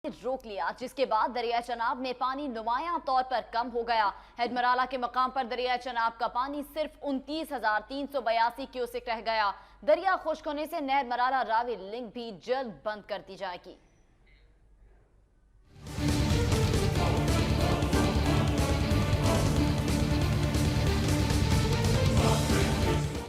रोक लिया, जिसके बाद दरिया चनाब में पानी नुमायां तौर पर कम हो गया। हेडमराला के मकाम पर दरिया चनाब का पानी सिर्फ 29,382 क्यूसेक रह गया। दरिया खुश्क होने से नहर मराला रावी लिंक भी जल्द बंद कर दी जाएगी।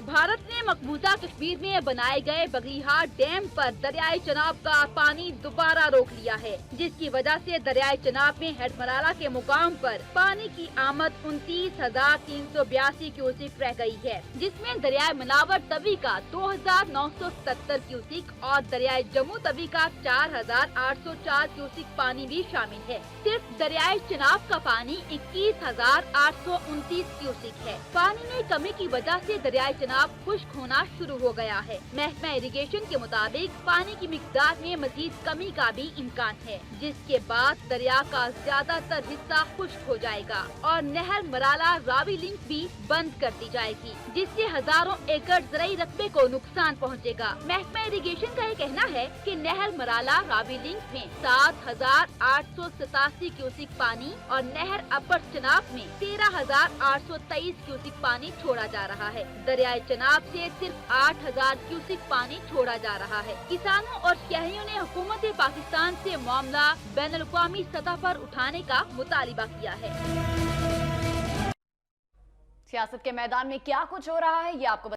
भारत ने मकबूजा कश्मीर में बनाए गए बगलीहाट डैम पर दरियाई चनाब का पानी दोबारा रोक लिया है, जिसकी वजह से दरियाई चनाब में हेडमराला के मुकाम पर पानी की आमद 29,382 क्यूसेक रह गई है, जिसमें दरियाई मनावर तवी का 2,970 क्यूसेक और दरियाई जम्मू तवी का 4,804 क्यूसेक पानी भी शामिल है। सिर्फ दरियाई चनाब का पानी 21,829 क्यूसेक है। पानी में कमी की वजह से दरियाई चनाब खुश्क होना शुरू हो गया है। महकमा इरिगेशन के मुताबिक पानी की मिकदार में मजीद कमी का भी इम्कान है, जिसके बाद दरिया का ज्यादातर हिस्सा खुश्क हो जाएगा और नहर मराला रावी लिंक भी बंद कर दी जाएगी, जिससे हजारों एकड़ ज़राई रकबे को नुकसान पहुंचेगा। महकमा इरिगेशन का ये कहना है कि नहर मराला रावी लिंक में 7,887 क्यूसेक पानी और नहर अपर चनाब में 13,823 क्यूसेक पानी छोड़ा जा रहा है। दरियाई चनाब से सिर्फ 8,000 क्यूसेक पानी छोड़ा जा रहा है। किसानों और शहरियों ने हुकूमत पाकिस्तान से मामला बैनुल-अक़वामी सतह पर उठाने का मुतालिबा किया है। सियासत के मैदान में क्या कुछ हो रहा है, ये आपको